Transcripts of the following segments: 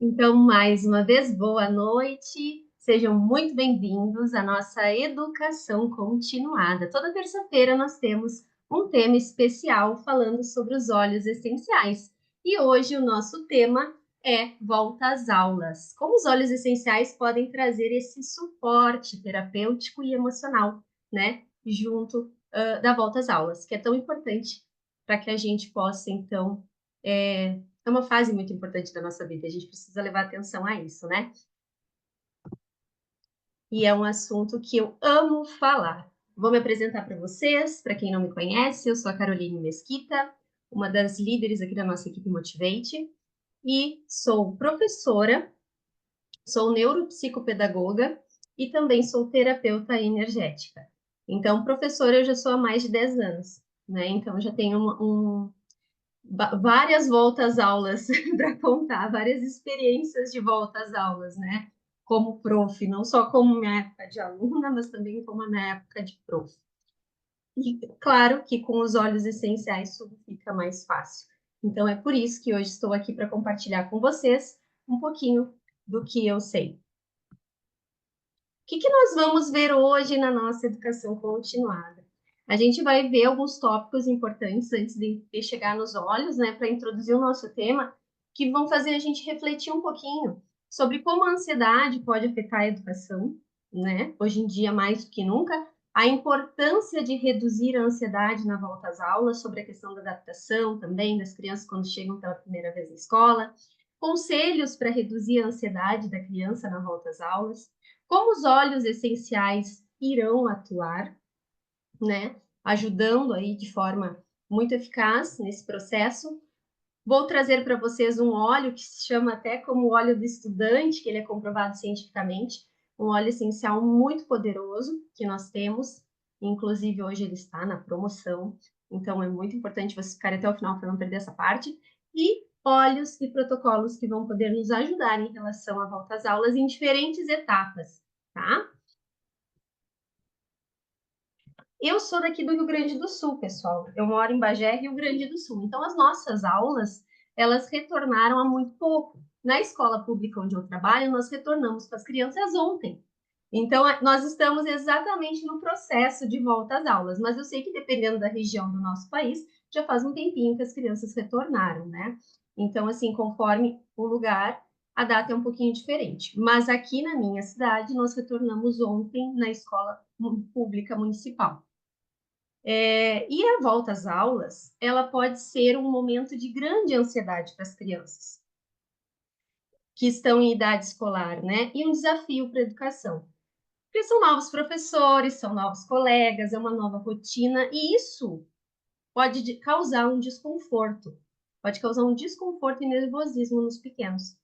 Então, mais uma vez, boa noite. Sejam muito bem-vindos à nossa educação continuada. Toda terça-feira nós temos um tema especial falando sobre os óleos essenciais. E hoje o nosso tema é volta às aulas. Como os óleos essenciais podem trazer esse suporte terapêutico e emocional, né? Junto da volta às aulas, que é tão importante para que a gente possa, então, é uma fase muito importante da nossa vida, a gente precisa levar atenção a isso, né? E é um assunto que eu amo falar. Vou me apresentar para vocês, para quem não me conhece, eu sou a Caroline Mesquita, uma das líderes aqui da nossa equipe Motivate, e sou professora, sou neuropsicopedagoga e também sou terapeuta energética. Então, professora eu já sou há mais de 10 anos, né? Então, eu já tenho várias voltas aulas para contar, várias experiências de volta às aulas, né? Como prof, não só como minha época de aluna, mas também como a minha época de prof. E claro que com os óleos essenciais tudo fica mais fácil. Então é por isso que hoje estou aqui para compartilhar com vocês um pouquinho do que eu sei. O que nós vamos ver hoje na nossa educação continuada? A gente vai ver alguns tópicos importantes antes de chegar nos olhos, né, para introduzir o nosso tema, que vão fazer a gente refletir um pouquinho sobre como a ansiedade pode afetar a educação, né? Hoje em dia, mais do que nunca, a importância de reduzir a ansiedade na volta às aulas, sobre a questão da adaptação também das crianças quando chegam pela primeira vez na escola, conselhos para reduzir a ansiedade da criança na volta às aulas, como os óleos essenciais irão atuar, né? Ajudando aí de forma muito eficaz nesse processo. Vou trazer para vocês um óleo que se chama até como óleo do estudante, que ele é comprovado cientificamente, um óleo essencial muito poderoso que nós temos, inclusive hoje ele está na promoção, então é muito importante vocês ficarem até o final para não perder essa parte, e óleos e protocolos que vão poder nos ajudar em relação à volta às aulas em diferentes etapas, tá? Eu sou daqui do Rio Grande do Sul, pessoal. Eu moro em Bagé, Rio Grande do Sul. Então, as nossas aulas, elas retornaram há muito pouco. Na escola pública onde eu trabalho, nós retornamos com as crianças ontem. Então, nós estamos exatamente no processo de volta às aulas. Mas eu sei que, dependendo da região do nosso país, já faz um tempinho que as crianças retornaram, né? Então, assim, conforme o lugar, a data é um pouquinho diferente. Mas aqui na minha cidade, nós retornamos ontem na escola pública municipal. E a volta às aulas, ela pode ser um momento de grande ansiedade para as crianças que estão em idade escolar, né? E um desafio para a educação. Porque são novos professores, são novos colegas, é uma nova rotina, e isso pode causar um desconforto. Pode causar um desconforto e nervosismo nos pequenos,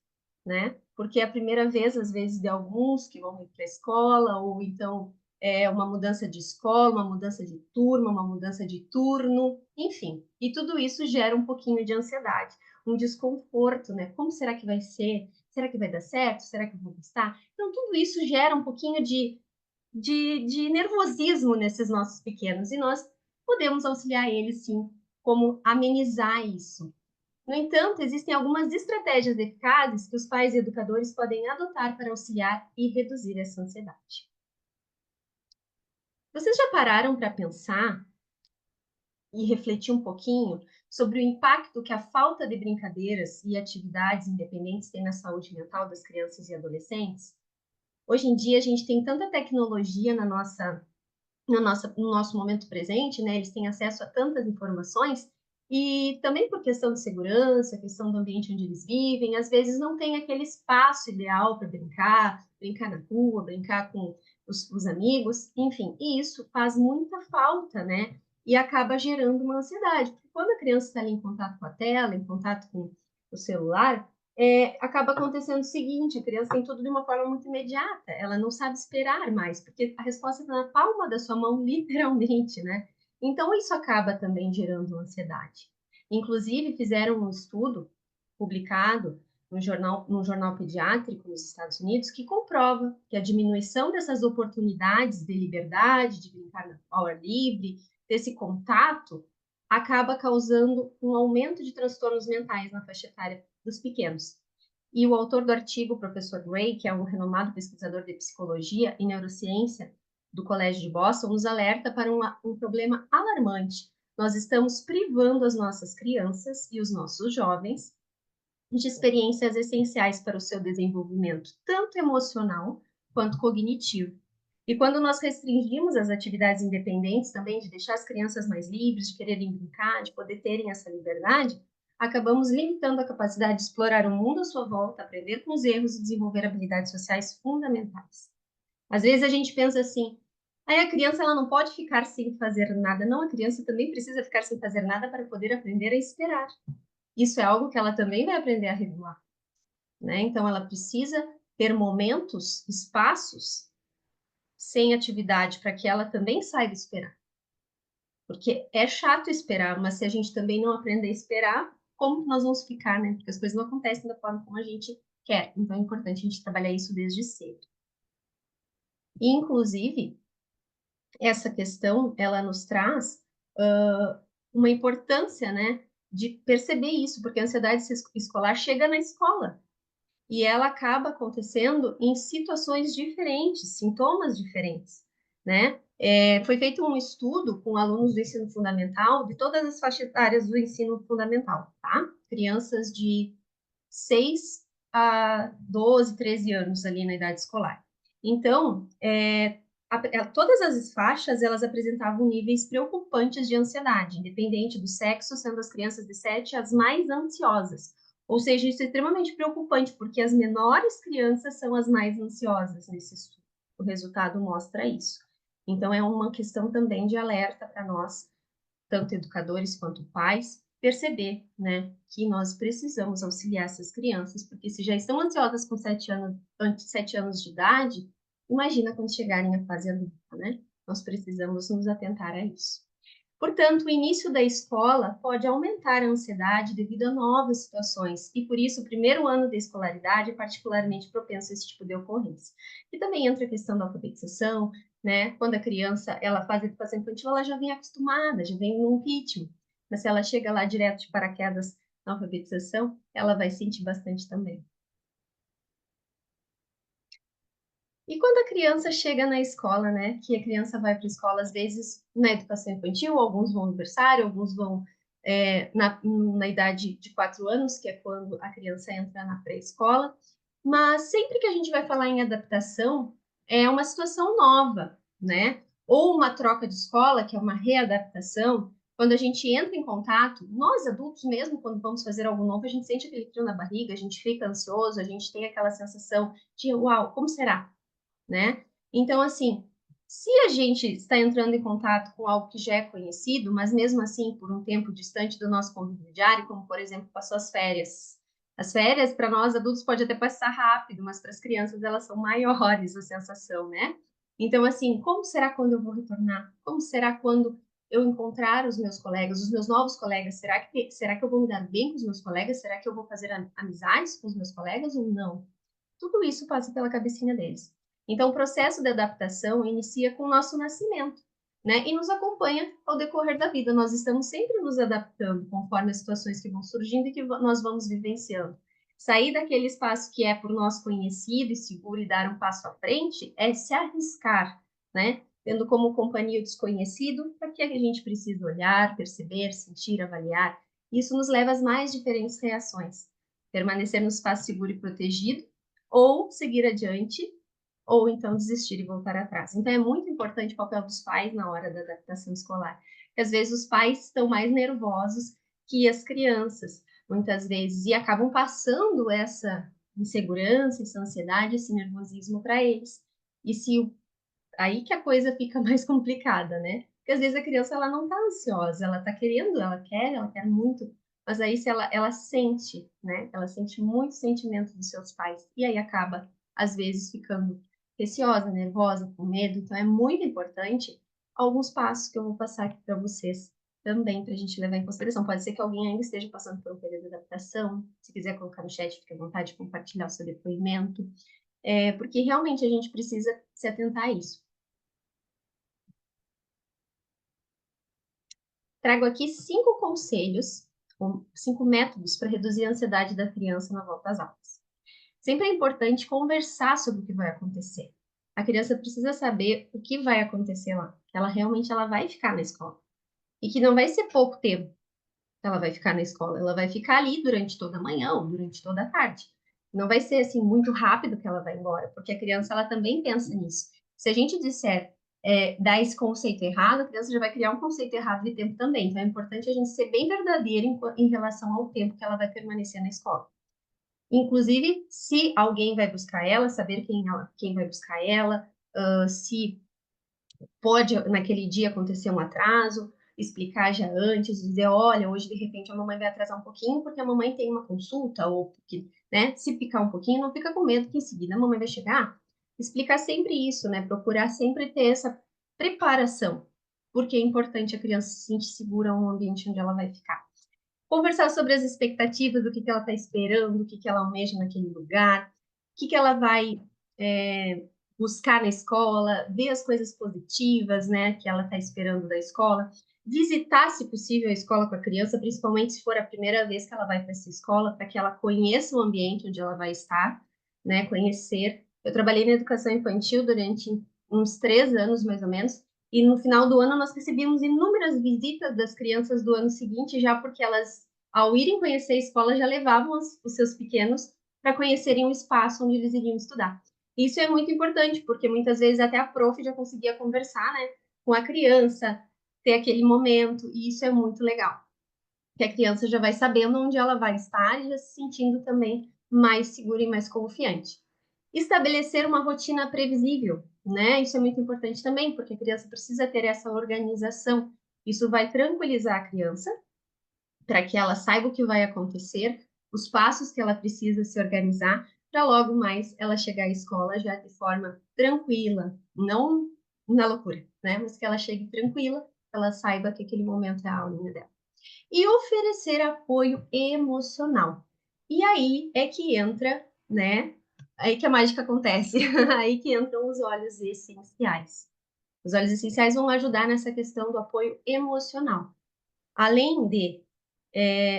né? Porque é a primeira vez, às vezes, de alguns que vão ir para a escola, ou então é uma mudança de escola, uma mudança de turma, uma mudança de turno, enfim. E tudo isso gera um pouquinho de ansiedade, um desconforto, né? Como será que vai ser? Será que vai dar certo? Será que eu vou gostar? Então, tudo isso gera um pouquinho de nervosismo nesses nossos pequenos, e nós podemos auxiliar eles, sim, como amenizar isso. No entanto, existem algumas estratégias eficazes que os pais e educadores podem adotar para auxiliar e reduzir essa ansiedade. Vocês já pararam para pensar e refletir um pouquinho sobre o impacto que a falta de brincadeiras e atividades independentes tem na saúde mental das crianças e adolescentes? Hoje em dia, a gente tem tanta tecnologia no nosso momento presente, né? Eles têm acesso a tantas informações e também por questão de segurança, questão do ambiente onde eles vivem, às vezes não tem aquele espaço ideal para brincar, brincar na rua, brincar com os amigos, enfim, e isso faz muita falta, né? E acaba gerando uma ansiedade, porque quando a criança está ali em contato com a tela, em contato com o celular, acaba acontecendo o seguinte: a criança tem tudo de uma forma muito imediata, ela não sabe esperar mais, porque a resposta está na palma da sua mão, literalmente, né? Então, isso acaba também gerando ansiedade. Inclusive, fizeram um estudo publicado num jornal pediátrico nos Estados Unidos que comprova que a diminuição dessas oportunidades de liberdade, de brincar ao ar livre, desse contato, acaba causando um aumento de transtornos mentais na faixa etária dos pequenos. E o autor do artigo, o professor Gray, que é um renomado pesquisador de psicologia e neurociência do Colégio de Boston, nos alerta para um problema alarmante. Nós estamos privando as nossas crianças e os nossos jovens de experiências essenciais para o seu desenvolvimento, tanto emocional quanto cognitivo. E quando nós restringimos as atividades independentes também, de deixar as crianças mais livres, de quererem brincar, de poder terem essa liberdade, acabamos limitando a capacidade de explorar o mundo à sua volta, aprender com os erros e desenvolver habilidades sociais fundamentais. Às vezes a gente pensa assim, aí a criança ela não pode ficar sem fazer nada. Não, a criança também precisa ficar sem fazer nada para poder aprender a esperar. Isso é algo que ela também vai aprender a regular, né? Então ela precisa ter momentos, espaços sem atividade para que ela também saiba esperar. Porque é chato esperar, mas se a gente também não aprender a esperar, como que nós vamos ficar, né? Porque as coisas não acontecem da forma como a gente quer. Então é importante a gente trabalhar isso desde cedo. E, inclusive, essa questão, ela nos traz uma importância, né, de perceber isso, porque a ansiedade escolar chega na escola e ela acaba acontecendo em situações diferentes, sintomas diferentes, né? Foi feito um estudo com alunos do ensino fundamental, de todas as faixas etárias do ensino fundamental, tá? Crianças de 6 a 12, 13 anos ali na idade escolar. Então, todas as faixas, elas apresentavam níveis preocupantes de ansiedade, independente do sexo, sendo as crianças de 7 as mais ansiosas. Ou seja, isso é extremamente preocupante, porque as menores crianças são as mais ansiosas nesse estudo. O resultado mostra isso. Então, é uma questão também de alerta para nós, tanto educadores quanto pais, perceber, né, que nós precisamos auxiliar essas crianças, porque se já estão ansiosas com 7 anos de idade, imagina quando chegarem à fase adulta, né? Nós precisamos nos atentar a isso. Portanto, o início da escola pode aumentar a ansiedade devido a novas situações, e por isso o primeiro ano da escolaridade é particularmente propenso a esse tipo de ocorrência. E também entra a questão da alfabetização, né? Quando a criança ela faz educação infantil, ela já vem acostumada, já vem num ritmo. Mas se ela chega lá direto de paraquedas na alfabetização, ela vai sentir bastante também. E quando a criança chega na escola, né? Que a criança vai para a escola, às vezes, na educação infantil, alguns vão no berçário, alguns vão na idade de 4 anos, que é quando a criança entra na pré-escola. Mas sempre que a gente vai falar em adaptação, é uma situação nova, né? Ou uma troca de escola, que é uma readaptação. Quando a gente entra em contato, nós adultos mesmo, quando vamos fazer algo novo, a gente sente aquele frio na barriga, a gente fica ansioso, a gente tem aquela sensação de, uau, como será? Né? Então, assim, se a gente está entrando em contato com algo que já é conhecido, mas mesmo assim por um tempo distante do nosso convívio diário, como por exemplo passou as férias. As férias, para nós adultos, pode até passar rápido, mas para as crianças elas são maiores a sensação, né? Então, assim, como será quando eu vou retornar? Como será quando eu encontrar os meus colegas, os meus novos colegas? Será que eu vou me dar bem com os meus colegas? Será que eu vou fazer amizades com os meus colegas ou não? Tudo isso passa pela cabecinha deles. Então, o processo de adaptação inicia com o nosso nascimento, né? E nos acompanha ao decorrer da vida. Nós estamos sempre nos adaptando conforme as situações que vão surgindo e que nós vamos vivenciando. Sair daquele espaço que é por nós conhecido e seguro e dar um passo à frente é se arriscar, né? Tendo como companhia o desconhecido, para que a gente precisa olhar, perceber, sentir, avaliar. Isso nos leva às mais diferentes reações. Permanecer no espaço seguro e protegido, ou seguir adiante, ou então desistir e voltar atrás. Então é muito importante o papel dos pais na hora da adaptação escolar, porque às vezes os pais estão mais nervosos que as crianças, muitas vezes, e acabam passando essa insegurança, essa ansiedade, esse nervosismo para eles. E se aí que a coisa fica mais complicada, né? Porque às vezes a criança ela não está ansiosa, ela está querendo, ela quer muito, mas aí se ela sente, né? Ela sente muito sentimento dos seus pais e aí acaba às vezes ficando receosa, nervosa, com medo. Então é muito importante alguns passos que eu vou passar aqui para vocês também para a gente levar em consideração. Pode ser que alguém ainda esteja passando por um período de adaptação. Se quiser colocar no chat, fique à vontade de compartilhar o seu depoimento. Porque realmente a gente precisa se atentar a isso. Trago aqui 5 conselhos, 5 métodos para reduzir a ansiedade da criança na volta às aulas. Sempre é importante conversar sobre o que vai acontecer. A criança precisa saber o que vai acontecer lá, que ela realmente ela vai ficar na escola. E que não vai ser pouco tempo que ela vai ficar na escola, ela vai ficar ali durante toda a manhã ou durante toda a tarde. Não vai ser assim muito rápido que ela vai embora, porque a criança ela também pensa nisso. Se a gente disser dar esse conceito errado, a criança já vai criar um conceito errado de tempo também. Então é importante a gente ser bem verdadeiro em relação ao tempo que ela vai permanecer na escola. Inclusive, se alguém vai buscar ela, saber quem vai buscar ela, se pode naquele dia acontecer um atraso, explicar já antes, dizer, olha, hoje de repente a mamãe vai atrasar um pouquinho porque a mamãe tem uma consulta, ou porque, né, se picar um pouquinho, não fica com medo que em seguida a mamãe vai chegar. Explicar sempre isso, né, procurar sempre ter essa preparação, porque é importante a criança se sentir segura no ambiente onde ela vai ficar. Conversar sobre as expectativas, do que ela está esperando, o que ela almeja naquele lugar, o que ela vai buscar na escola, ver as coisas positivas, né, que ela está esperando da escola, visitar, se possível, a escola com a criança, principalmente se for a primeira vez que ela vai para essa escola, para que ela conheça o ambiente onde ela vai estar, né, conhecer. Eu trabalhei na educação infantil durante uns 3 anos, mais ou menos, e no final do ano nós recebíamos inúmeras visitas das crianças do ano seguinte, já porque elas, ao irem conhecer a escola, já levavam os seus pequenos para conhecerem o espaço onde eles iriam estudar. Isso é muito importante, porque muitas vezes até a prof já conseguia conversar, né, com a criança, ter aquele momento, e isso é muito legal. Que a criança já vai sabendo onde ela vai estar e já se sentindo também mais segura e mais confiante. Estabelecer uma rotina previsível, né? Isso é muito importante também, porque a criança precisa ter essa organização. Isso vai tranquilizar a criança para que ela saiba o que vai acontecer, os passos que ela precisa se organizar, para logo mais ela chegar à escola já de forma tranquila, não na loucura, né? Mas que ela chegue tranquila, que ela saiba que aquele momento é a aulinha dela. E oferecer apoio emocional. E aí é que entra, né? Aí que a mágica acontece, aí que entram os olhos essenciais. Os olhos essenciais vão ajudar nessa questão do apoio emocional. Além de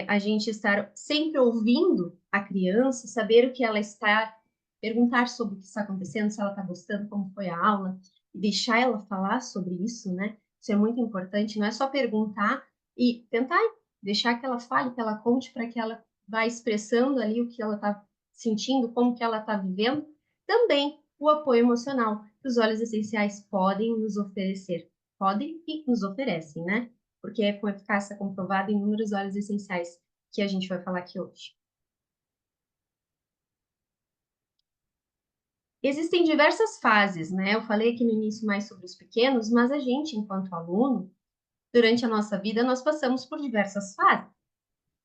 a gente estar sempre ouvindo a criança, saber o que ela está, perguntar sobre o que está acontecendo, se ela está gostando, como foi a aula, e deixar ela falar sobre isso, né? Isso é muito importante, não é só perguntar e tentar deixar que ela fale, que ela conte para que ela vá expressando ali o que ela está sentindo, como que ela está vivendo. Também o apoio emocional que os óleos essenciais podem nos oferecer, podem e nos oferecem, né? Porque é com eficácia comprovada em inúmeros óleos essenciais que a gente vai falar aqui hoje. Existem diversas fases, né? Eu falei aqui no início mais sobre os pequenos, mas a gente, enquanto aluno, durante a nossa vida, nós passamos por diversas fases.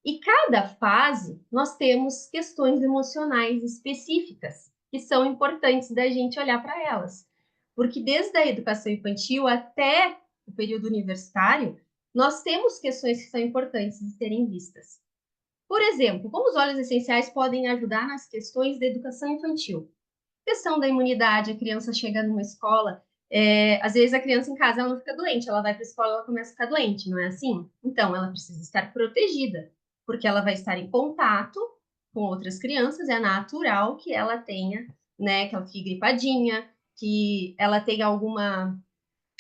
E cada fase nós temos questões emocionais específicas que são importantes da gente olhar para elas. Porque desde a educação infantil até o período universitário, nós temos questões que são importantes de serem vistas. Por exemplo, como os óleos essenciais podem ajudar nas questões da educação infantil? Questão da imunidade, a criança chega numa escola, às vezes a criança em casa ela não fica doente, ela vai para a escola e ela começa a ficar doente, não é assim? Então, ela precisa estar protegida, porque ela vai estar em contato com outras crianças, é natural que ela tenha, né, que ela fique gripadinha, que ela tenha alguma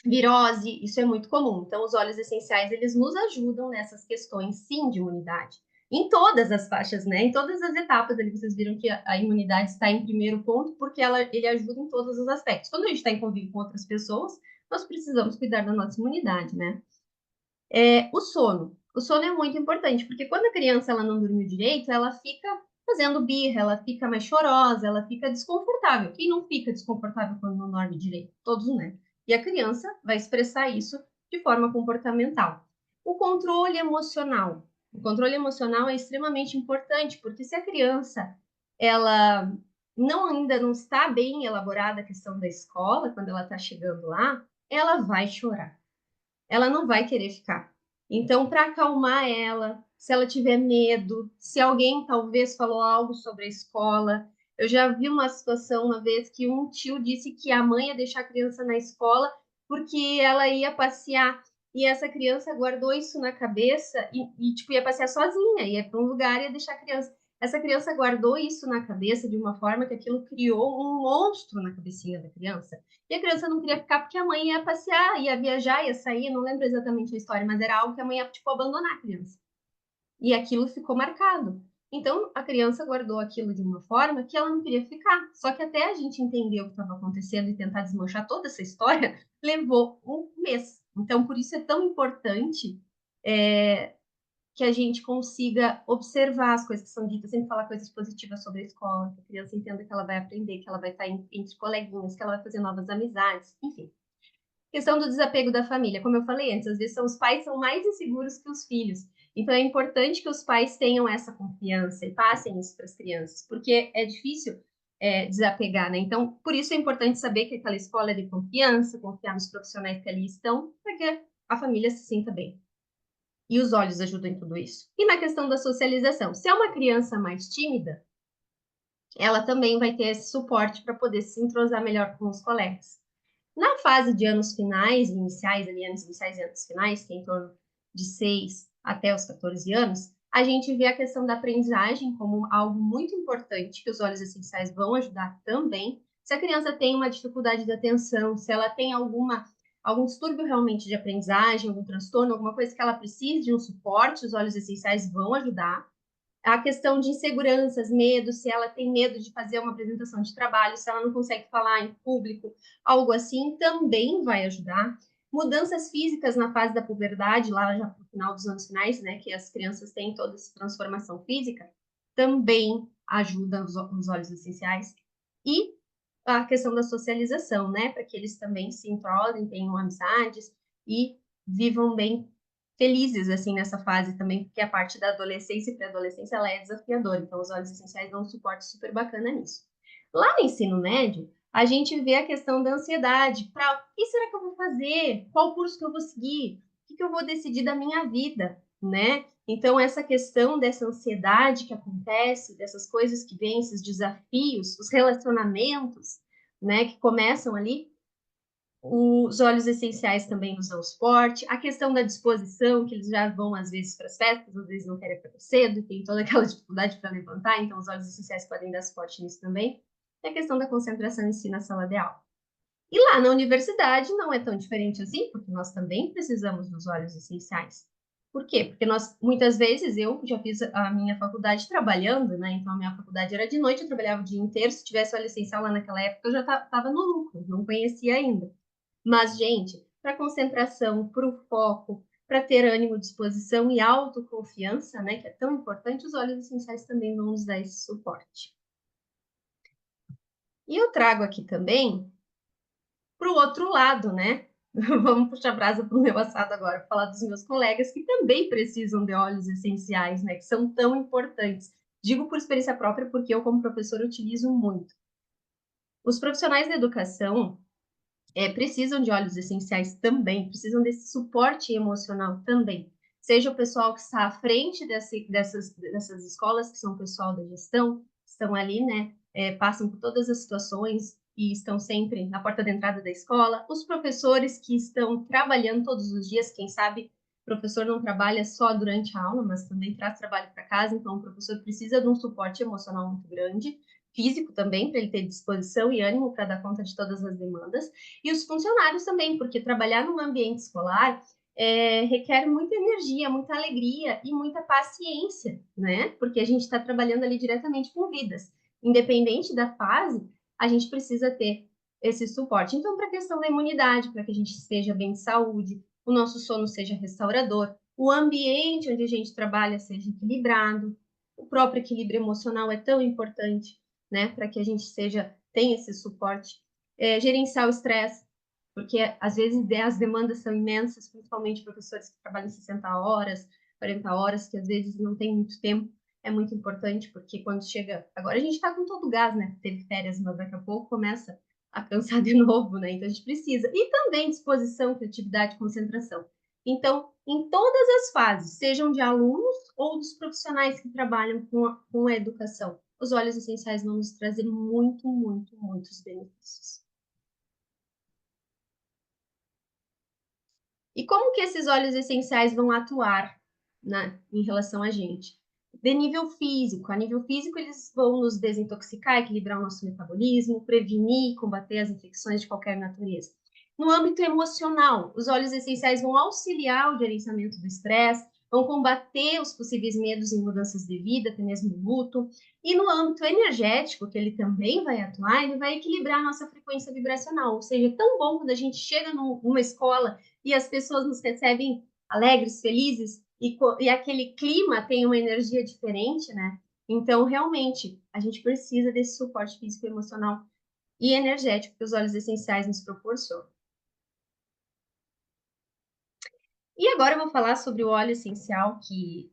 virose, isso é muito comum. Então, os óleos essenciais, eles nos ajudam nessas questões, sim, de imunidade. Em todas as faixas, né? Em todas as etapas ali, vocês viram que a imunidade está em primeiro ponto, porque ele ajuda em todos os aspectos. Quando a gente está em convívio com outras pessoas, nós precisamos cuidar da nossa imunidade, né? O sono. O sono é muito importante, porque quando a criança ela não dormiu direito, ela fica fazendo birra, ela fica mais chorosa, ela fica desconfortável. Quem não fica desconfortável quando não dorme direito? Todos, né? E a criança vai expressar isso de forma comportamental. O controle emocional. O controle emocional é extremamente importante, porque se a criança ela ainda não está bem elaborada a questão da escola, quando ela está chegando lá, ela vai chorar, ela não vai querer ficar. Então, para acalmar ela, se ela tiver medo, se alguém talvez falou algo sobre a escola, eu já vi uma situação uma vez que um tio disse que a mãe ia deixar a criança na escola porque ela ia passear e essa criança guardou isso na cabeça e tipo, ia passear sozinha, ia para um lugar e ia deixar a criança. essa criança guardou isso na cabeça de uma forma que aquilo criou um monstro na cabecinha da criança. E a criança não queria ficar porque a mãe ia passear, ia viajar, ia sair, não lembro exatamente a história, mas era algo que a mãe ia, tipo, abandonar a criança. E aquilo ficou marcado. Então, a criança guardou aquilo de uma forma que ela não queria ficar. Só que até a gente entender o que estava acontecendo e tentar desmanchar toda essa história, levou um mês. Então, por isso é tão importante que a gente consiga observar as coisas que são ditas, sempre falar coisas positivas sobre a escola, que a criança entenda que ela vai aprender, que ela vai estar entre coleguinhas, que ela vai fazer novas amizades, enfim. Questão do desapego da família, como eu falei antes, às vezes os pais são mais inseguros que os filhos. Então é importante que os pais tenham essa confiança e passem isso para as crianças, porque é difícil desapegar, né? Então, por isso é importante saber que aquela escola é de confiança, confiar nos profissionais que ali estão, para que a família se sinta bem. E os olhos ajudam em tudo isso. E na questão da socialização, se é uma criança mais tímida, ela também vai ter esse suporte para poder se entrosar melhor com os colegas. Na fase de anos finais, iniciais, ali, anos iniciais e anos finais, que é em torno de 6 até os 14 anos, a gente vê a questão da aprendizagem como algo muito importante, que os óleos essenciais vão ajudar também. Se a criança tem uma dificuldade de atenção, se ela tem algum distúrbio realmente de aprendizagem, algum transtorno, alguma coisa que ela precise de um suporte, os óleos essenciais vão ajudar. A questão de inseguranças, medo, se ela tem medo de fazer uma apresentação de trabalho, se ela não consegue falar em público, algo assim, também vai ajudar. Mudanças físicas na fase da puberdade, lá já no final dos anos finais, né, que as crianças têm toda essa transformação física, também ajuda os óleos essenciais. E a questão da socialização, né, para que eles também se entrosem, tenham amizades e vivam bem felizes, assim, nessa fase também, porque a parte da adolescência e pré-adolescência, ela é desafiadora, então os óleos essenciais dão um suporte super bacana nisso. Lá no ensino médio, a gente vê a questão da ansiedade, para o que será que eu vou fazer? Qual curso que eu vou seguir? O que eu vou decidir da minha vida, né? Então, essa questão dessa ansiedade que acontece, dessas coisas que vêm, esses desafios, os relacionamentos, né, que começam ali, os óleos essenciais também nos dão suporte. A questão da disposição, que eles já vão às vezes para as festas, às vezes não querem acordar cedo, tem toda aquela dificuldade para levantar, então os óleos essenciais podem dar suporte nisso também. E a questão da concentração em si na sala de aula. E lá na universidade não é tão diferente assim, porque nós também precisamos dos óleos essenciais. Por quê? Porque nós, muitas vezes, eu já fiz a minha faculdade trabalhando, né? Então, a minha faculdade era de noite, eu trabalhava o dia inteiro. Se tivesse óleo essencial lá naquela época, eu já estava no lucro, não conhecia ainda. Mas, gente, para concentração, para o foco, para ter ânimo, disposição e autoconfiança, né, que é tão importante, os óleos essenciais também vão nos dar esse suporte. E eu trago aqui também para o outro lado, né? Vamos puxar a brasa para o meu assado agora, falar dos meus colegas que também precisam de óleos essenciais, né? Que são tão importantes. Digo por experiência própria, porque eu, como professora, utilizo muito. Os profissionais da educação, precisam de óleos essenciais também, precisam desse suporte emocional também. Seja o pessoal que está à frente dessas escolas, que são o pessoal da gestão, estão ali, né, passam por todas as situações e estão sempre na porta de entrada da escola, os professores que estão trabalhando todos os dias, quem sabe o professor não trabalha só durante a aula, mas também traz trabalho para casa, então o professor precisa de um suporte emocional muito grande, físico também, para ele ter disposição e ânimo para dar conta de todas as demandas, e os funcionários também, porque trabalhar num ambiente escolar requer muita energia, muita alegria e muita paciência, né? Porque a gente está trabalhando ali diretamente com vidas. Independente da fase, a gente precisa ter esse suporte. Então, para a questão da imunidade, para que a gente esteja bem de saúde, o nosso sono seja restaurador, o ambiente onde a gente trabalha seja equilibrado, o próprio equilíbrio emocional é tão importante, né? Para que a gente tenha esse suporte. Gerenciar o estresse, porque às vezes as demandas são imensas, principalmente professores que trabalham 60 horas, 40 horas, que às vezes não tem muito tempo. É muito importante, porque quando chega. Agora a gente está com todo o gás, né? Teve férias, mas daqui a pouco começa a cansar de novo, né? Então a gente precisa. E também disposição, criatividade, concentração. Então, em todas as fases, sejam de alunos ou dos profissionais que trabalham com a educação, os óleos essenciais vão nos trazer muitos benefícios. E como que esses óleos essenciais vão atuar, né, em relação a gente? de nível físico. A nível físico, eles vão nos desintoxicar, equilibrar o nosso metabolismo, prevenir e combater as infecções de qualquer natureza. No âmbito emocional, os óleos essenciais vão auxiliar o gerenciamento do estresse, vão combater os possíveis medos em mudanças de vida, até mesmo luto. E no âmbito energético, que ele também vai atuar, ele vai equilibrar a nossa frequência vibracional. Ou seja, é tão bom quando a gente chega numa escola e as pessoas nos recebem alegres, felizes, e aquele clima tem uma energia diferente, né? Então, realmente, a gente precisa desse suporte físico, emocional e energético que os óleos essenciais nos proporcionam. E agora eu vou falar sobre o óleo essencial, que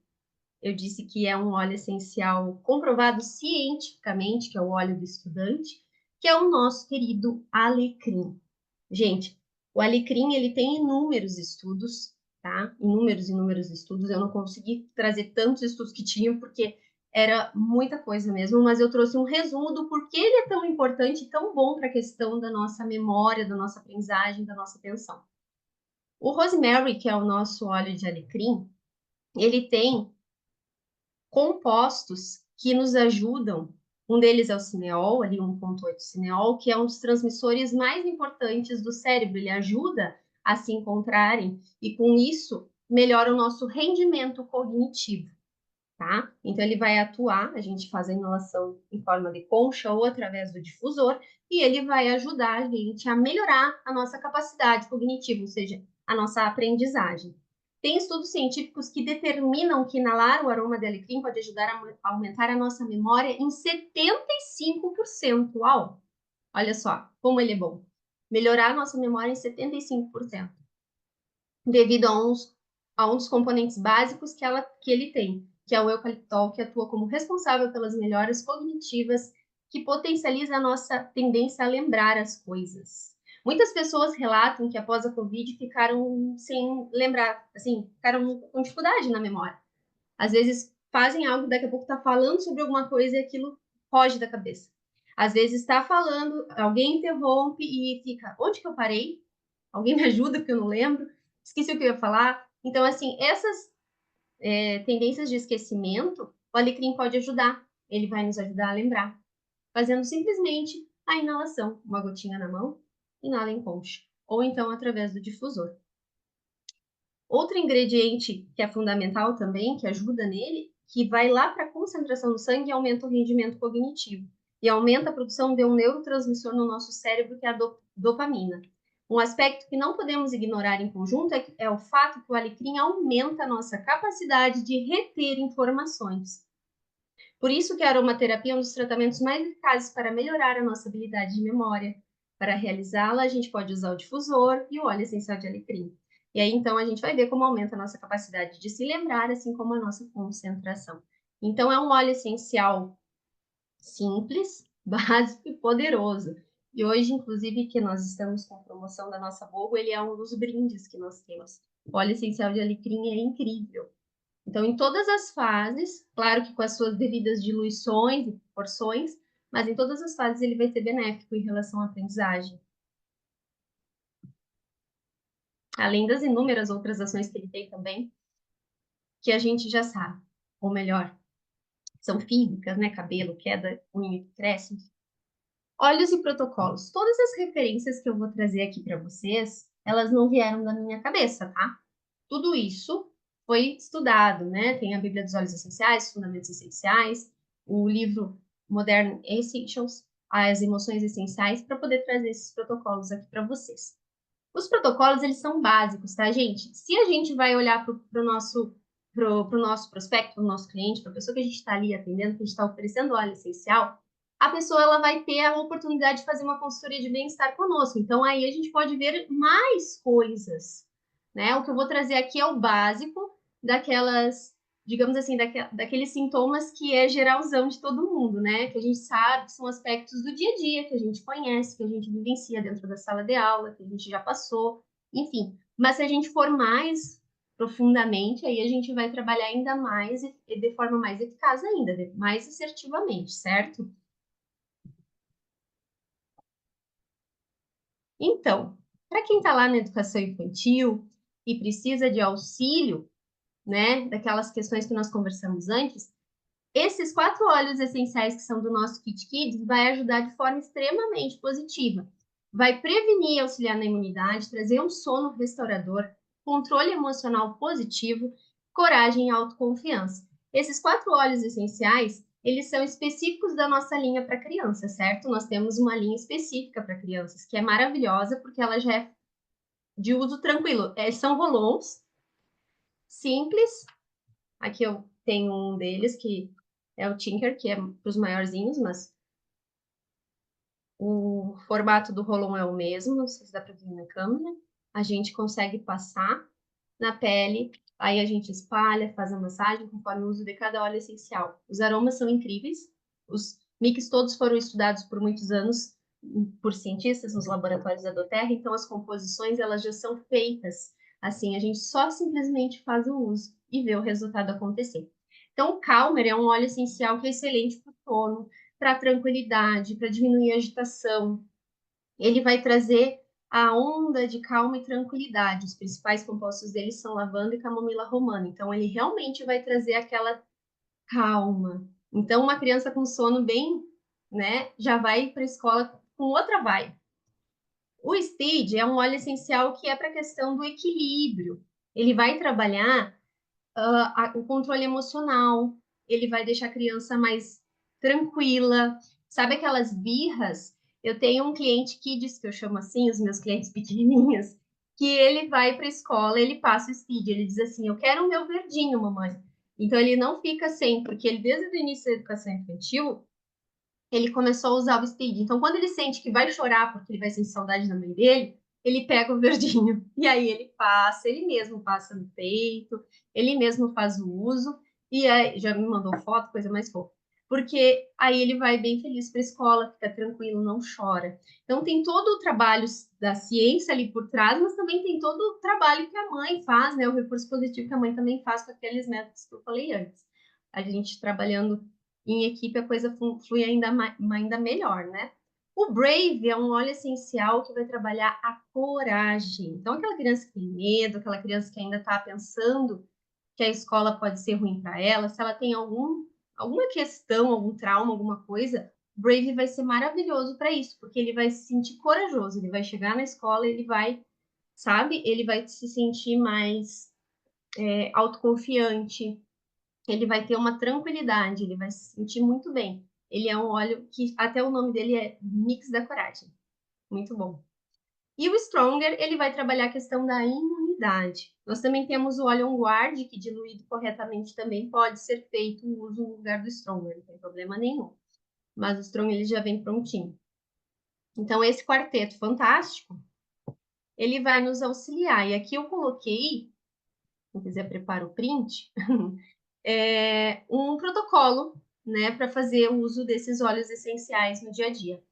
eu disse que é um óleo essencial comprovado cientificamente, que é o óleo do estudante, que é o nosso querido alecrim. Gente, o alecrim, ele tem inúmeros estudos, tá? Inúmeros estudos. Eu não consegui trazer tantos estudos que tinham, porque era muita coisa mesmo, mas eu trouxe um resumo do porquê ele é tão importante e tão bom para a questão da nossa memória, da nossa aprendizagem, da nossa atenção. O rosemary, que é o nosso óleo de alecrim, ele tem compostos que nos ajudam. Um deles é o cineol, ali 1,8 cineol, que é um dos transmissores mais importantes do cérebro. Ele ajuda a se encontrarem e, com isso, melhora o nosso rendimento cognitivo, tá? Então, ele vai atuar, a gente faz a inalação em forma de concha ou através do difusor, e ele vai ajudar a gente a melhorar a nossa capacidade cognitiva, ou seja, a nossa aprendizagem. Tem estudos científicos que determinam que inalar o aroma de alecrim pode ajudar a aumentar a nossa memória em 75%. Uau! Olha só como ele é bom. Melhorar a nossa memória em 75%, devido a um dos componentes básicos que ele tem, que é o eucaliptol, que atua como responsável pelas melhoras cognitivas, que potencializa a nossa tendência a lembrar as coisas. Muitas pessoas relatam que após a Covid ficaram sem lembrar, assim, ficaram com dificuldade na memória. Às vezes fazem algo, daqui a pouco tá falando sobre alguma coisa e aquilo foge da cabeça. Às vezes está falando, alguém interrompe e fica, onde que eu parei? Alguém me ajuda porque eu não lembro. Esqueci o que eu ia falar. Então, assim, essas tendências de esquecimento, o alecrim pode ajudar. Ele vai nos ajudar a lembrar, fazendo simplesmente a inalação, uma gotinha na mão, inala em concha, ou então através do difusor. Outro ingrediente que é fundamental também, que ajuda nele, que vai lá para a concentração do sangue e aumenta o rendimento cognitivo. E aumenta a produção de um neurotransmissor no nosso cérebro, que é a dopamina. Um aspecto que não podemos ignorar em conjunto é o fato que o alecrim aumenta a nossa capacidade de reter informações. Por isso que a aromaterapia é um dos tratamentos mais eficazes para melhorar a nossa habilidade de memória. Para realizá-la, a gente pode usar o difusor e o óleo essencial de alecrim. E aí, então, a gente vai ver como aumenta a nossa capacidade de se lembrar, assim como a nossa concentração. Então, é um óleo essencial simples, básico e poderoso. E hoje, inclusive, que nós estamos com promoção da nossa Bogo, ele é um dos brindes que nós temos. O óleo essencial de alecrim é incrível. Então, em todas as fases, claro que com as suas devidas diluições e porções, mas em todas as fases ele vai ser benéfico em relação à aprendizagem. Além das inúmeras outras ações que ele tem também, que a gente já sabe, ou melhor, são físicas, né? Cabelo, queda, unha que cresce. Óleos e protocolos. Todas as referências que eu vou trazer aqui para vocês, elas não vieram da minha cabeça, tá? Tudo isso foi estudado, né? Tem a Bíblia dos Óleos Essenciais, Fundamentos Essenciais, o livro Modern Essentials, as emoções essenciais, para poder trazer esses protocolos aqui para vocês. Os protocolos, eles são básicos, tá, gente? Se a gente vai olhar para o nosso prospecto, para o nosso cliente, para a pessoa que a gente está ali atendendo, que a gente está oferecendo óleo essencial, a pessoa ela vai ter a oportunidade de fazer uma consultoria de bem-estar conosco. Então, aí a gente pode ver mais coisas, né? O que eu vou trazer aqui é o básico daquelas, digamos assim, daqueles sintomas que é geralzão de todo mundo, né? Que a gente sabe que são aspectos do dia a dia, que a gente conhece, que a gente vivencia dentro da sala de aula, que a gente já passou, enfim. Mas se a gente for mais profundamente, aí a gente vai trabalhar ainda mais e de forma mais eficaz ainda, mais assertivamente, certo? Então, para quem está lá na educação infantil e precisa de auxílio, né, daquelas questões que nós conversamos antes, Esses 4 óleos essenciais que são do nosso Kit Kids vai ajudar de forma extremamente positiva. Vai prevenir e auxiliar na imunidade, trazer um sono restaurador, controle emocional positivo, coragem e autoconfiança. Esses 4 óleos essenciais, eles são específicos da nossa linha para criança, certo? Nós temos uma linha específica para crianças, que é maravilhosa, porque ela já é de uso tranquilo. São rolons simples. Aqui eu tenho um deles, que é o Tinker, que é para os maiorzinhos, mas o formato do rolon é o mesmo, não sei se dá para ver na câmera. A gente consegue passar na pele, aí a gente espalha, faz a massagem conforme o uso de cada óleo essencial. Os aromas são incríveis, os mix todos foram estudados por muitos anos por cientistas nos laboratórios da Doterra, então as composições elas já são feitas. Assim, a gente só simplesmente faz o uso e vê o resultado acontecer. Então, o Calmer é um óleo essencial que é excelente para o sono, para tranquilidade, para diminuir a agitação. Ele vai trazer a onda de calma e tranquilidade. Os principais compostos dele são lavanda e camomila romana. Então, ele realmente vai trazer aquela calma. Então, uma criança com sono bem, né, já vai para a escola com outra vibe. O Steed é um óleo essencial que é para a questão do equilíbrio. Ele vai trabalhar o controle emocional, ele vai deixar a criança mais tranquila. Sabe aquelas birras? Eu tenho um cliente Kids, que eu chamo assim, os meus clientes pequenininhos, que ele vai para a escola, ele passa o Speed, ele diz assim, eu quero o meu verdinho, mamãe. Então ele não fica sem, porque ele desde o início da educação infantil, ele começou a usar o Speed. Então, quando ele sente que vai chorar porque ele vai sentir saudade da mãe dele, ele pega o verdinho. E aí ele passa, ele mesmo passa no peito, ele mesmo faz o uso. E aí, já me mandou foto, coisa mais fofa. Porque aí ele vai bem feliz para a escola, fica tranquilo, não chora. Então, tem todo o trabalho da ciência ali por trás, mas também tem todo o trabalho que a mãe faz, né? O reforço positivo que a mãe também faz com aqueles métodos que eu falei antes. A gente trabalhando em equipe a coisa flui ainda melhor, né? O Brave é um óleo essencial que vai trabalhar a coragem. Então, aquela criança que tem medo, aquela criança que ainda está pensando que a escola pode ser ruim para ela, se ela tem alguma questão, algum trauma, alguma coisa, o Brave vai ser maravilhoso para isso, porque ele vai se sentir corajoso, ele vai chegar na escola, ele vai, sabe, ele vai se sentir mais autoconfiante, ele vai ter uma tranquilidade, ele vai se sentir muito bem. Ele é um óleo que até o nome dele é Mix da Coragem. Muito bom. E o Stronger, ele vai trabalhar a questão da imunidade. Nós também temos o óleo On Guard, que diluído corretamente também pode ser feito o uso no lugar do Stronger, não tem problema nenhum. Mas o Stronger ele já vem prontinho. Então, esse quarteto fantástico, ele vai nos auxiliar. E aqui eu coloquei, se quiser prepara o print, um protocolo, né, para fazer o uso desses óleos essenciais no dia a dia.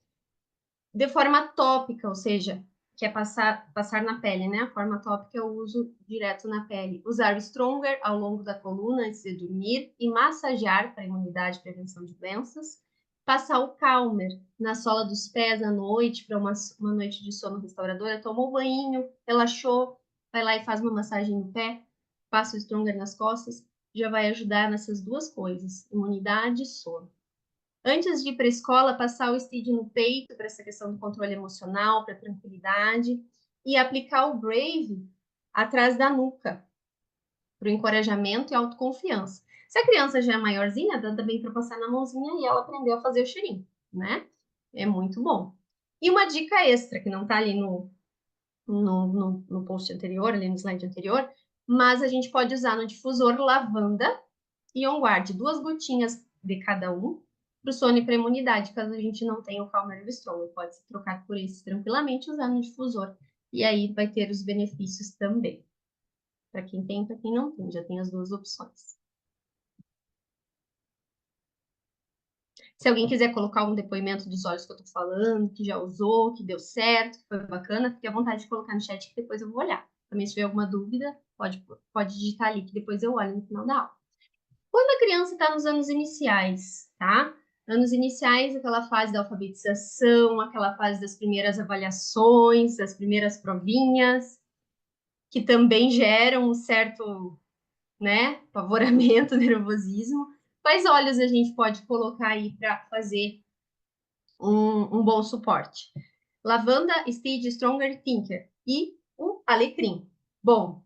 De forma tópica, ou seja, que é passar na pele, né? A forma tópica é o uso direto na pele. Usar o Stronger ao longo da coluna antes de dormir e massagear para imunidade e prevenção de doenças. Passar o Calmer na sola dos pés à noite para uma noite de sono restauradora. Tomou banho, relaxou, vai lá e faz uma massagem no pé, passa o Stronger nas costas, já vai ajudar nessas duas coisas, imunidade e sono. Antes de ir para a escola, passar o Steed no peito para essa questão do controle emocional, para tranquilidade, e aplicar o Brave atrás da nuca, para o encorajamento e autoconfiança. Se a criança já é maiorzinha, dá também para passar na mãozinha e ela aprender a fazer o cheirinho, né? É muito bom. E uma dica extra, que não está ali no post anterior, ali no slide anterior, mas a gente pode usar no difusor lavanda e on guard, 2 gotinhas de cada um, para o sono e para a imunidade, caso a gente não tenha o Calmer ou Stronger. Pode se trocar por esse tranquilamente, usar no difusor. E aí vai ter os benefícios também. Para quem tem, para quem não tem, já tem as duas opções. Se alguém quiser colocar um depoimento dos olhos que eu tô falando, que já usou, que deu certo, que foi bacana, fique à vontade de colocar no chat que depois eu vou olhar. Também se tiver alguma dúvida, pode digitar ali que depois eu olho no final da aula. Quando a criança está nos anos iniciais, tá? Anos iniciais, aquela fase da alfabetização, aquela fase das primeiras avaliações, das primeiras provinhas, que também geram um certo, né, pavoramento, nervosismo. Quais óleos a gente pode colocar aí para fazer um bom suporte? Lavanda, Steed, Stronger, Tinker e o alecrim. Bom,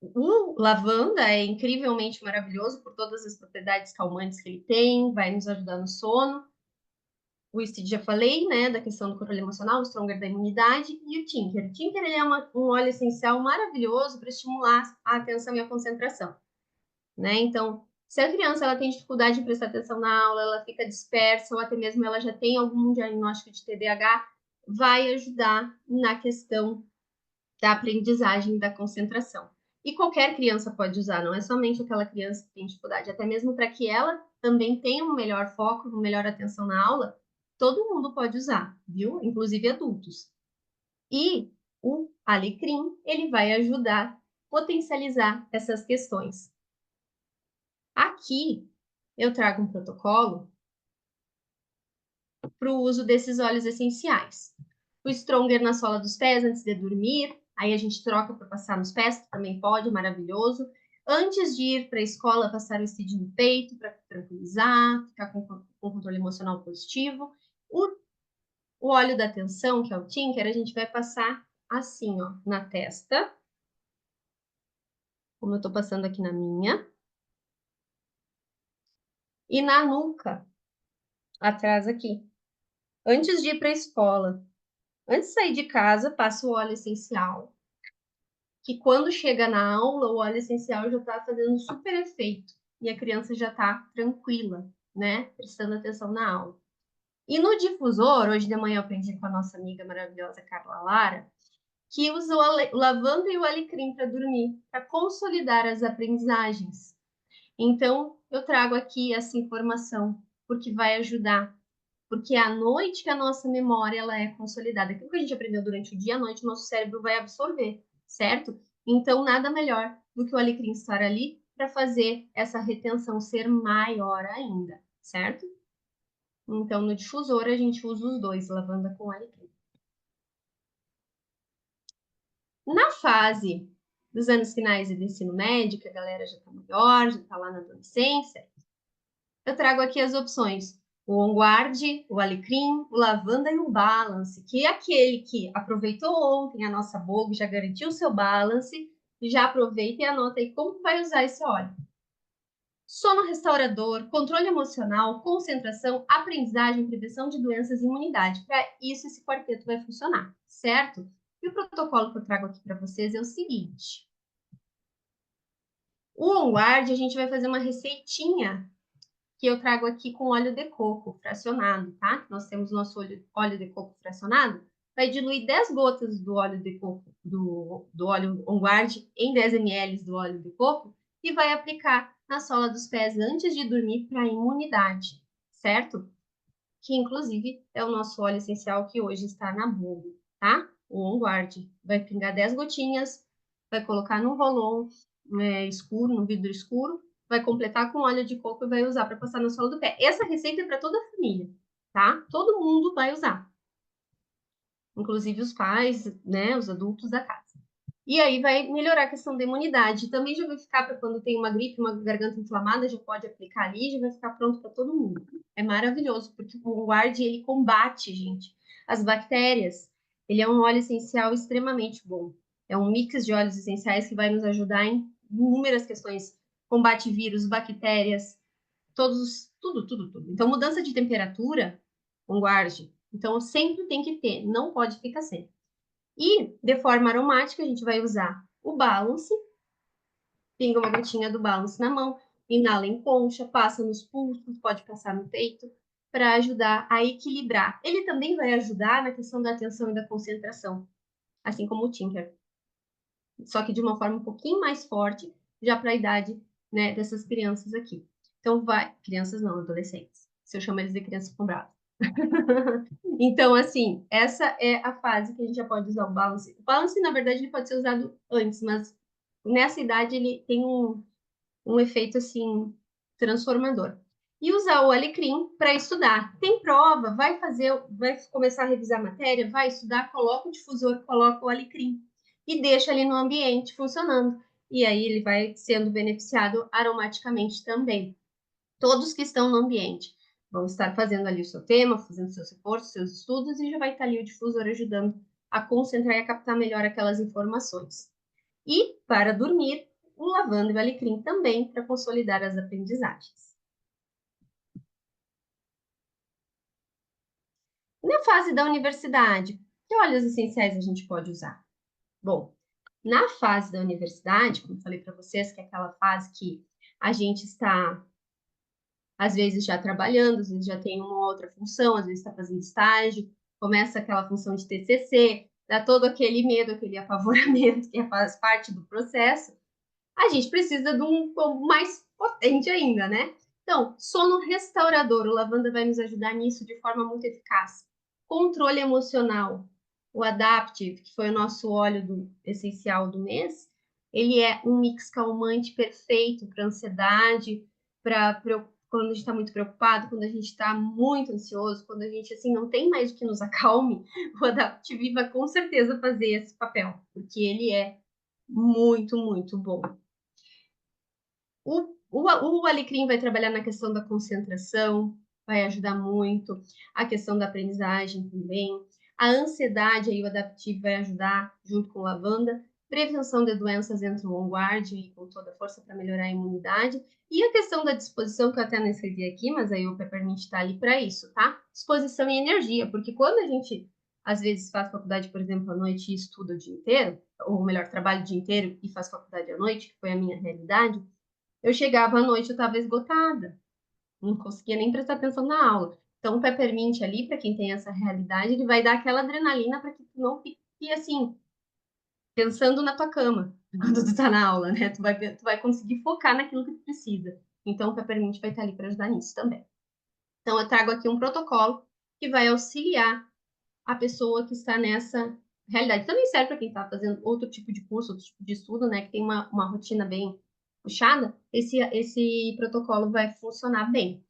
o lavanda é incrivelmente maravilhoso por todas as propriedades calmantes que ele tem, vai nos ajudar no sono. O Steed já falei, né, da questão do controle emocional, o Stronger da imunidade, e o Tinker. O Tinker ele é um óleo essencial maravilhoso para estimular a atenção e a concentração, né? Então, se a criança ela tem dificuldade de prestar atenção na aula, ela fica dispersa, ou até mesmo ela já tem algum diagnóstico de TDAH, vai ajudar na questão da aprendizagem e da concentração. E qualquer criança pode usar, não é somente aquela criança que tem dificuldade, até mesmo para que ela também tenha um melhor foco, uma melhor atenção na aula, todo mundo pode usar, viu? Inclusive adultos. E o alecrim, ele vai ajudar a potencializar essas questões. Aqui eu trago um protocolo para o uso desses óleos essenciais. O Stronger na sola dos pés antes de dormir, aí a gente troca para passar nos pés, que também pode, maravilhoso. Antes de ir para a escola, passar o Steed no peito para tranquilizar, ficar com controle emocional positivo. O óleo da atenção, que é o Tinker, a gente vai passar assim, ó, na testa, como eu estou passando aqui na minha, e na nuca, atrás aqui. Antes de ir para a escola, antes de sair de casa, passa o óleo essencial, que quando chega na aula, o óleo essencial já está fazendo um super efeito e a criança já está tranquila, né? Prestando atenção na aula. E no difusor, hoje de manhã eu aprendi com a nossa amiga maravilhosa Carla Lara, que usa o lavanda e o alecrim para dormir, para consolidar as aprendizagens. Então, eu trago aqui essa informação, porque vai ajudar. Porque é à noite que a nossa memória ela é consolidada. Aquilo que a gente aprendeu durante o dia, à noite, o nosso cérebro vai absorver, certo? Então, nada melhor do que o alecrim estar ali para fazer essa retenção ser maior ainda, certo? Então, no difusor, a gente usa os dois, lavanda com alecrim. Na fase dos anos finais e do ensino médio, que a galera já está maior, já está lá na adolescência, eu trago aqui as opções. O On Guard, o Alecrim, o Lavanda e o Balance, que é aquele que aproveitou ontem a nossa Vogue, já garantiu o seu Balance, já aproveita e anota aí como vai usar esse óleo. Sono restaurador, controle emocional, concentração, aprendizagem, prevenção de doenças e imunidade. Para isso, esse quarteto vai funcionar, certo? E o protocolo que eu trago aqui para vocês é o seguinte. O On Guard, a gente vai fazer uma receitinha que eu trago aqui com óleo de coco fracionado, tá? Nós temos nosso óleo de coco fracionado. Vai diluir 10 gotas do óleo de coco, do óleo On Guard em 10 ml do óleo de coco e vai aplicar na sola dos pés antes de dormir para imunidade, certo? Que inclusive é o nosso óleo essencial que hoje está na Bulbo, tá? O On Guard. Vai pingar 10 gotinhas, vai colocar num rolon escuro, no vidro escuro, vai completar com óleo de coco e vai usar para passar na sola do pé. Essa receita é para toda a família, tá? Todo mundo vai usar, inclusive os pais, né, os adultos da casa. E aí vai melhorar a questão da imunidade. Também já vai ficar para quando tem uma gripe, uma garganta inflamada, já pode aplicar ali, já vai ficar pronto para todo mundo. É maravilhoso, porque o Guard, ele combate, gente, as bactérias. Ele é um óleo essencial extremamente bom. É um mix de óleos essenciais que vai nos ajudar em inúmeras questões. Combate vírus, bactérias, tudo. Então, mudança de temperatura, um guarde. Então, sempre tem que ter, não pode ficar sem. E, de forma aromática, a gente vai usar o Balance, pinga uma gotinha do Balance na mão, inala em concha, passa nos pulsos, pode passar no peito, para ajudar a equilibrar. Ele também vai ajudar na questão da atenção e da concentração, assim como o Tinker. Só que de uma forma um pouquinho mais forte, já para a idade, né, dessas crianças aqui. Então, crianças não, adolescentes. Se eu chamo eles de crianças, ficam bravos. Então, assim, essa é a fase que a gente já pode usar o balance. O balance, na verdade, ele pode ser usado antes, mas nessa idade ele tem um efeito, assim, transformador. E usar o alecrim para estudar. Tem prova, vai começar a revisar a matéria, vai estudar, coloca o difusor, coloca o alecrim e deixa ali no ambiente funcionando. e aí ele vai sendo beneficiado aromaticamente também. Todos que estão no ambiente vão estar fazendo ali o seu tema, fazendo seus reportes, seus estudos, e já vai estar ali o difusor ajudando a concentrar e a captar melhor aquelas informações. E, para dormir, o lavanda e o alecrim também para consolidar as aprendizagens. Na fase da universidade, que óleos essenciais a gente pode usar? Bom, na fase da universidade, como falei para vocês, que é aquela fase que a gente está, às vezes, já trabalhando, às vezes já tem uma outra função, às vezes está fazendo estágio, começa aquela função de TCC, dá todo aquele medo, aquele apavoramento que faz parte do processo, a gente precisa de um combo mais potente ainda, né? Então, sono restaurador, o lavanda vai nos ajudar nisso de forma muito eficaz. Controle emocional, o Adaptive, que foi o nosso óleo essencial do mês, ele é um mix calmante perfeito para ansiedade, para quando a gente está muito preocupado, quando a gente está muito ansioso, quando a gente assim não tem mais o que nos acalme, o Adaptive vai com certeza fazer esse papel, porque ele é muito, muito bom. O alecrim vai trabalhar na questão da concentração, vai ajudar muito, a questão da aprendizagem também. A ansiedade, aí o adaptivo vai ajudar, junto com lavanda. Prevenção de doenças entra o OnGuard e com toda a força para melhorar a imunidade. E a questão da disposição, que eu até não escrevi aqui, mas aí o Peppermint está ali para isso, tá? Disposição e energia, porque quando a gente, às vezes, faz faculdade, por exemplo, à noite e estuda o dia inteiro, ou melhor, trabalha o dia inteiro e faz faculdade à noite, que foi a minha realidade, eu chegava à noite, eu estava esgotada, não conseguia nem prestar atenção na aula. Então, o Peppermint ali, para quem tem essa realidade, ele vai dar aquela adrenalina para que tu não fique assim, pensando na tua cama, quando tu tá na aula, né? Tu vai conseguir focar naquilo que tu precisa. Então, o Peppermint vai estar ali para ajudar nisso também. Então, eu trago aqui um protocolo que vai auxiliar a pessoa que está nessa realidade. Também serve para quem está fazendo outro tipo de curso, outro tipo de estudo, né, que tem uma rotina bem puxada, esse protocolo vai funcionar bem.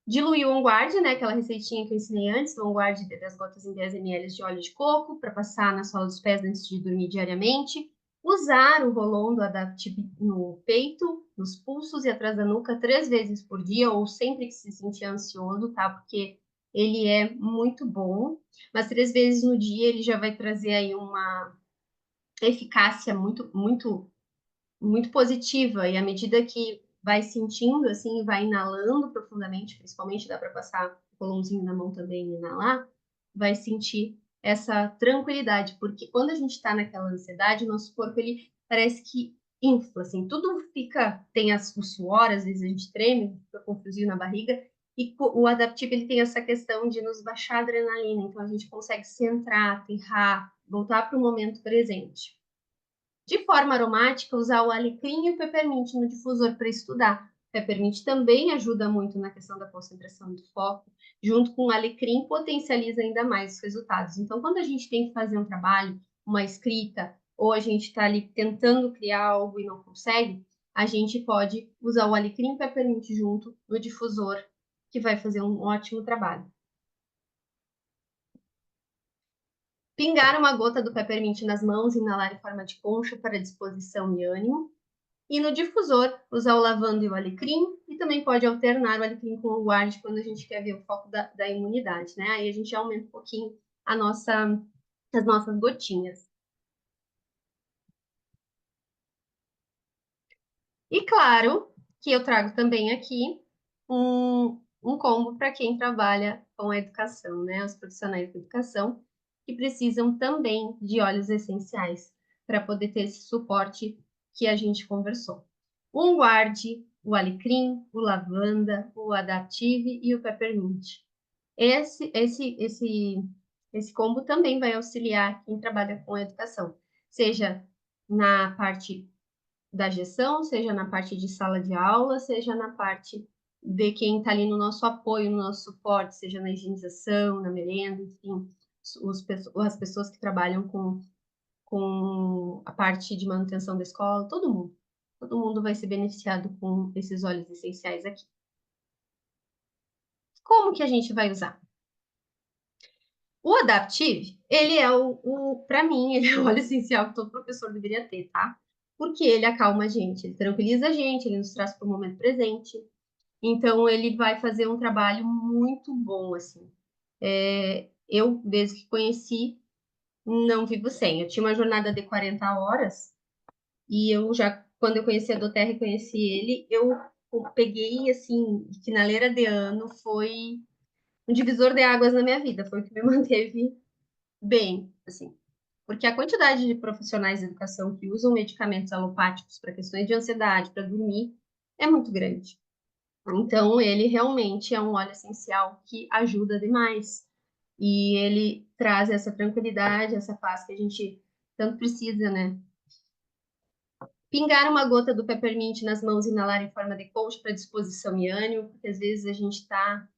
Diluir o OnGuard, né, aquela receitinha que eu ensinei antes, o OnGuard de 10 gotas em 10 ml de óleo de coco, para passar na sola dos pés antes de dormir diariamente. Usar o Rolon do Adaptive no peito, nos pulsos e atrás da nuca 3 vezes por dia, ou sempre que se sentir ansioso, tá? Porque ele é muito bom, mas 3 vezes no dia ele já vai trazer aí uma eficácia muito, muito muito positiva, e à medida que vai sentindo, assim, vai inalando profundamente, principalmente dá para passar o colãozinho na mão também e inalar, vai sentir essa tranquilidade, porque quando a gente está naquela ansiedade, o nosso corpo, ele parece que infla, assim, tudo fica, tem o suor, às vezes a gente treme, fica com friozinho na barriga, e o adaptivo, ele tem essa questão de nos baixar a adrenalina, então a gente consegue centrar, aterrar, voltar para o momento presente. De forma aromática, usar o alecrim e o peppermint no difusor para estudar. O peppermint também ajuda muito na questão da concentração e do foco. Junto com o alecrim, potencializa ainda mais os resultados. Então, quando a gente tem que fazer um trabalho, uma escrita, ou a gente está ali tentando criar algo e não consegue, a gente pode usar o alecrim e o peppermint junto no difusor, que vai fazer um ótimo trabalho. Pingar uma gota do peppermint nas mãos e inalar em forma de concha para disposição e ânimo. E no difusor, usar o lavanda e o alecrim, e também pode alternar o alecrim com o guarde quando a gente quer ver o foco da imunidade, né? Aí a gente aumenta um pouquinho as nossas gotinhas. E claro que eu trago também aqui um combo para quem trabalha com a educação, né? Os profissionais de educação que precisam também de óleos essenciais para poder ter esse suporte que a gente conversou. O guarde, o alecrim, o lavanda, o adaptive e o peppermint. Esse combo também vai auxiliar quem trabalha com a educação, seja na parte da gestão, seja na parte de sala de aula, seja na parte de quem está ali no nosso apoio, no nosso suporte, seja na higienização, na merenda, enfim, as pessoas que trabalham com a parte de manutenção da escola, todo mundo. Todo mundo vai ser beneficiado com esses óleos essenciais aqui. Como que a gente vai usar? O Adaptive, ele é para mim, ele é o óleo essencial que todo professor deveria ter, tá? porque ele acalma a gente, ele tranquiliza a gente, ele nos traz para o momento presente. Então, ele vai fazer um trabalho muito bom, assim. Eu, desde que conheci, não vivo sem. Eu tinha uma jornada de 40 horas e eu já, quando eu conheci a Doterra e conheci ele, eu peguei, assim, finaleira de ano, foi um divisor de águas na minha vida, foi o que me manteve bem, assim. Porque a quantidade de profissionais de educação que usam medicamentos alopáticos para questões de ansiedade, para dormir, é muito grande. Então, ele realmente é um óleo essencial que ajuda demais. E ele traz essa tranquilidade, essa paz que a gente tanto precisa, né? Pingar uma gota do peppermint nas mãos e inalar em forma de coach para disposição e ânimo, porque às vezes a gente está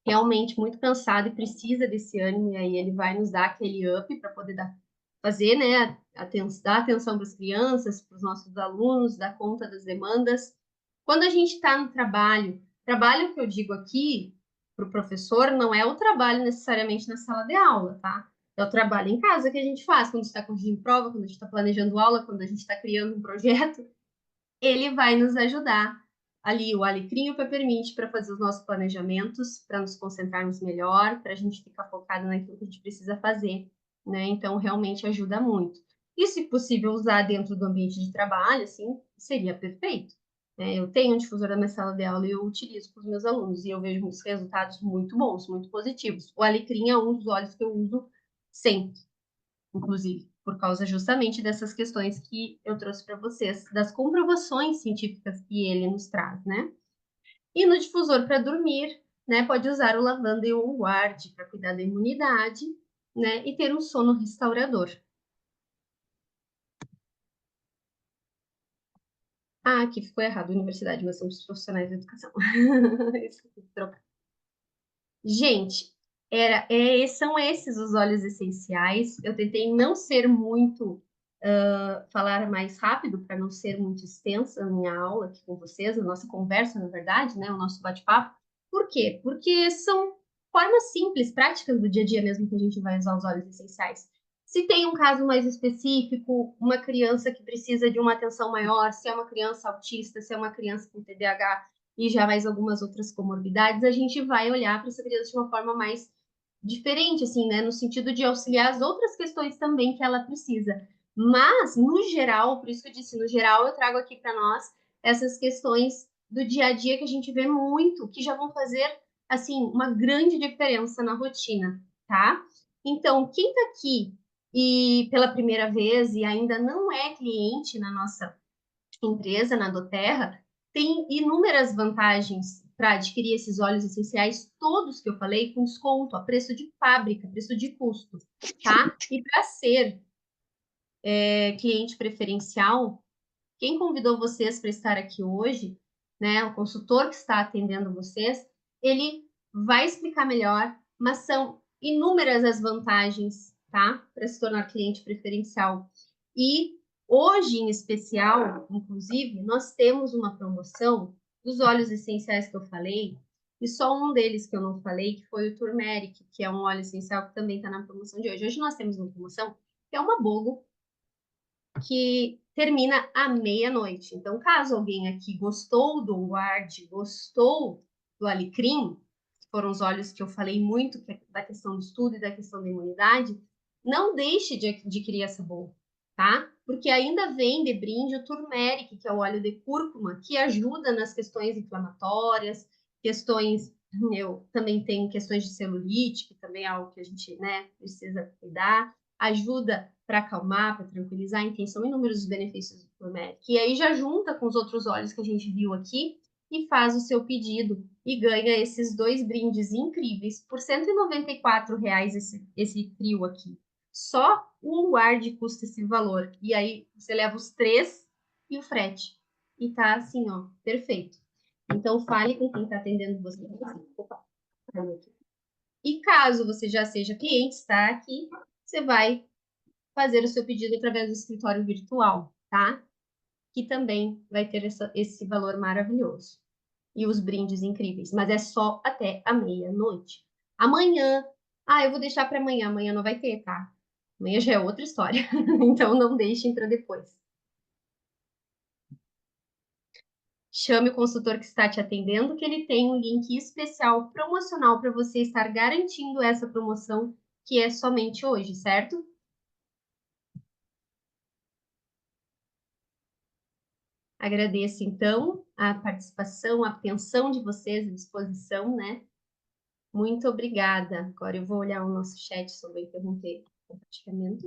realmente muito cansado e precisa desse ânimo, e aí ele vai nos dar aquele up para poder fazer, né, dar atenção para as crianças, para os nossos alunos, dar conta das demandas. Quando a gente está no trabalho que eu digo aqui para o professor não é o trabalho necessariamente na sala de aula, tá? É o trabalho em casa que a gente faz, quando está corrigindo prova, quando a gente está planejando aula, quando a gente está criando um projeto, ele vai nos ajudar ali o alecrim e o peppermint para fazer os nossos planejamentos, para nos concentrarmos melhor, para a gente ficar focado naquilo que a gente precisa fazer, né? Então, realmente ajuda muito. E, se possível, usar dentro do ambiente de trabalho, assim, seria perfeito. Né? Eu tenho um difusor na minha sala de aula e eu utilizo com os meus alunos, e eu vejo muitos resultados muito bons, muito positivos. O alecrim é um dos óleos que eu uso sempre, inclusive, por causa justamente dessas questões que eu trouxe para vocês, das comprovações científicas que ele nos traz, né? E no difusor para dormir, né, pode usar o lavanda e o guarde para cuidar da imunidade, né, e ter um sono restaurador. Ah, aqui ficou errado, universidade, mas somos profissionais da educação. Isso que trocar. Gente, são esses os óleos essenciais. Eu tentei não ser muito falar mais rápido para não ser muito extensa a minha aula aqui com vocês, a nossa conversa, na verdade, né, o nosso bate-papo. Por quê? Porque são formas simples, práticas do dia a dia mesmo que a gente vai usar os óleos essenciais. Se tem um caso mais específico, uma criança que precisa de uma atenção maior, se é uma criança autista, se é uma criança com TDAH e já mais algumas outras comorbidades, a gente vai olhar para essa criança de uma forma mais diferente, assim, né, no sentido de auxiliar as outras questões também que ela precisa. Mas, no geral, por isso que eu disse, no geral, eu trago aqui para nós essas questões do dia a dia que a gente vê muito, que já vão fazer, assim, uma grande diferença na rotina, tá? Então, quem está aqui e pela primeira vez e ainda não é cliente na nossa empresa, na Doterra, tem inúmeras vantagens para adquirir esses óleos essenciais, todos que eu falei, com desconto, a preço de fábrica, preço de custo, tá? E para ser cliente preferencial, quem convidou vocês para estar aqui hoje, né, o consultor que está atendendo vocês, ele vai explicar melhor, mas são inúmeras as vantagens, tá, para se tornar cliente preferencial. E hoje, em especial, inclusive, nós temos uma promoção dos óleos essenciais que eu falei, e só um deles que eu não falei, que foi o Turmeric, que é um óleo essencial que também está na promoção de hoje. Hoje nós temos uma promoção que é uma BOGO, que termina à meia-noite. Então, caso alguém aqui gostou do Ward, gostou do Alecrim, que foram os óleos que eu falei muito da questão do estudo e da questão da imunidade, não deixe de adquirir essa boa, tá? Porque ainda vem de brinde o Turmeric, que é o óleo de cúrcuma, que ajuda nas questões inflamatórias, questões eu também tenho questões de celulite, que também é algo que a gente, né, precisa cuidar, ajuda para acalmar, para tranquilizar, enfim, são inúmeros os benefícios do turmeric. E aí já junta com os outros óleos que a gente viu aqui e faz o seu pedido e ganha esses dois brindes incríveis por R$ 194 esse trio aqui. Só o guarde custa esse valor. E aí você leva os três e o frete. E tá assim, ó, perfeito. Então fale com quem está atendendo você. Opa, e caso você já seja cliente, está aqui, você vai fazer o seu pedido através do escritório virtual, tá? Que também vai ter esse valor maravilhoso. E os brindes incríveis, mas é só até a meia-noite. Amanhã, eu vou deixar para amanhã, amanhã não vai ter, tá? Amanhã já é outra história, então não deixem para depois. chame o consultor que está te atendendo, que ele tem um link especial promocional para você estar garantindo essa promoção que é somente hoje, certo? Agradeço, então, a participação, a atenção de vocês, a disposição, né? Muito obrigada. Agora eu vou olhar o nosso chat sobre o interromper o compartilhamento.